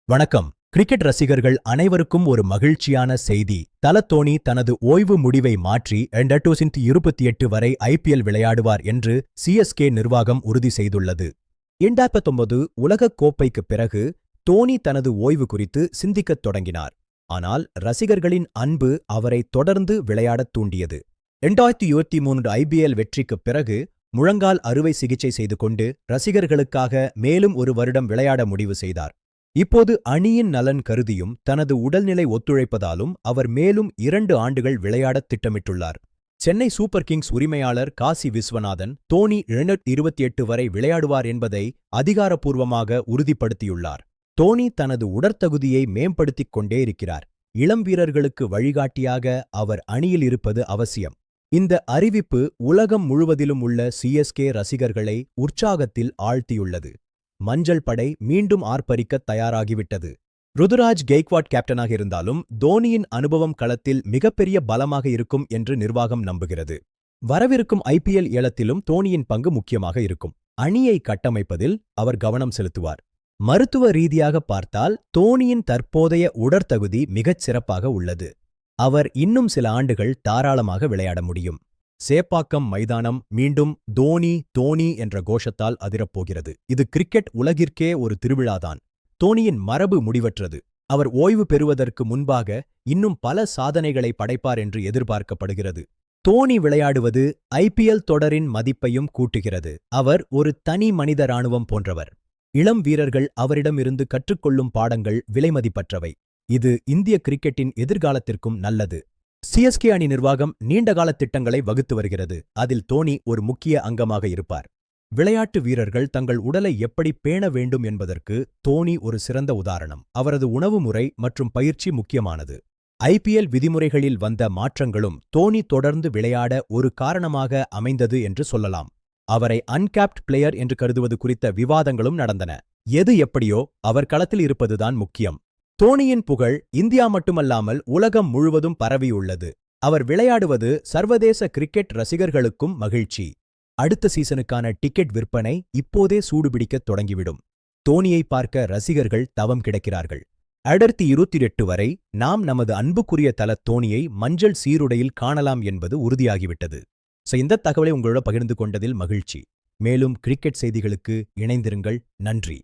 வணக்கம். கிரிக்கெட் ரசிகர்கள் அனைவருக்கும் ஒரு மகிழ்ச்சியான செய்தி. தல தோனி தனது ஓய்வு முடிவை மாற்றி 2028 வரை IPL விளையாடுவார் என்று CSK நிர்வாகம் உறுதி செய்துள்ளது. 2019 உலகக் கோப்பைக்குப் பிறகு தோனி தனது ஓய்வு குறித்து சிந்திக்கத் தொடங்கினார். ஆனால் ரசிகர்களின் அன்பு அவரை தொடர்ந்து விளையாடத் தூண்டியது. 2023 IPL வெற்றிக்குப் பிறகு முழங்கால் அறுவை சிகிச்சை செய்து கொண்டு ரசிகர்களுக்காக மேலும் ஒரு வருடம் விளையாட முடிவு செய்தார். இப்போது அணியின் நலன் கருதியும் தனது உடல்நிலை ஒத்துழைப்பதாலும் அவர் மேலும் 2 ஆண்டுகள் விளையாடத் திட்டமிட்டுள்ளார். சென்னை சூப்பர் கிங்ஸ் உரிமையாளர் காசி விஸ்வநாதன் தோனி 2028 வரை விளையாடுவார் என்பதை அதிகாரப்பூர்வமாக உறுதிப்படுத்தியுள்ளார். தோனி தனது உடற்தகுதியை மேம்படுத்திக் கொண்டே இருக்கிறார். இளம் வீரர்களுக்கு வழிகாட்டியாக அவர் அணியில் இருப்பது அவசியம். இந்த அறிவிப்பு உலகம் முழுவதிலும் உள்ள CSK ரசிகர்களை உற்சாகத்தில் ஆழ்த்தியுள்ளது. மஞ்சள் படை மீண்டும் ஆர்ப்பரிக்கத் தயாராகிவிட்டது. ருதுராஜ் கெய்க்வாட் கேப்டனாக இருந்தாலும் தோனியின் அனுபவம் களத்தில் மிகப்பெரிய பலமாக இருக்கும் என்று நிர்வாகம் நம்புகிறது. வரவிருக்கும் IPL ஏலத்திலும் தோனியின் பங்கு முக்கியமாக இருக்கும். அணியை கட்டமைப்பதில் அவர் கவனம் செலுத்துவார். மருத்துவ ரீதியாக பார்த்தால் தோனியின் தற்போதைய உடற்தகுதி மிகச் சிறப்பாக உள்ளது. அவர் இன்னும் சில ஆண்டுகள் தாராளமாக விளையாட முடியும். சேப்பாக்கம் மைதானம் மீண்டும் தோனி தோனி என்ற கோஷத்தால் அதிரப்போகிறது. இது கிரிக்கெட் உலகிற்கே ஒரு திருவிழாதான். தோனியின் மரபு முடிவற்றது. அவர் ஓய்வு பெறுவதற்கு முன்பாக இன்னும் பல சாதனைகளை படைப்பார் என்று எதிர்பார்க்கப்படுகிறது. தோனி விளையாடுவது IPL தொடரின் மதிப்பையும் கூட்டுகிறது. அவர் ஒரு தனி மனித இராணுவம் போன்றவர். இளம் வீரர்கள் அவரிடமிருந்து கற்றுக்கொள்ளும் பாடங்கள் விலைமதிப்பற்றவை. இது இந்திய கிரிக்கெட்டின் எதிர்காலத்திற்கும் நல்லது. CSK அணி நிர்வாகம் நீண்டகால திட்டங்களை வகுத்து வருகிறது. அதில் தோனி ஒரு முக்கிய அங்கமாக இருப்பார். விளையாட்டு வீரர்கள் தங்கள் உடலை எப்படி பேண வேண்டும் என்பதற்கு தோனி ஒரு சிறந்த உதாரணம். அவரது உணவு முறை மற்றும் பயிற்சி முக்கியமானது. IPL விதிமுறைகளில் வந்த மாற்றங்களும் தோனி தொடர்ந்து விளையாட ஒரு காரணமாக அமைந்தது என்று சொல்லலாம். அவரை அன்கேப்ட் பிளேயர் என்று கருதுவது குறித்த விவாதங்களும் நடந்தன. எது எப்படியோ அவர் களத்தில் இருப்பதுதான் முக்கியம். தோனியின் புகழ் இந்தியா மட்டுமல்லாமல் உலகம் முழுவதும் பரவியுள்ளது. அவர் விளையாடுவது சர்வதேச கிரிக்கெட் ரசிகர்களுக்கும் மகிழ்ச்சி. அடுத்த சீசனுக்கான டிக்கெட் விற்பனை இப்போதே சூடுபிடிக்கத் தொடங்கிவிடும். தோனியை பார்க்க ரசிகர்கள் தவம் கிடக்கிறார்கள். 2028 வரை நாம் நமது அன்புக்குரிய தல தோனியை மஞ்சள் சீருடையில் காணலாம் என்பது உறுதியாகிவிட்டது. இந்த தகவலை உங்களோட பகிர்ந்து கொண்டதில் மகிழ்ச்சி. மேலும் கிரிக்கெட் செய்திகளுக்கு இணைந்திருங்கள். நன்றி.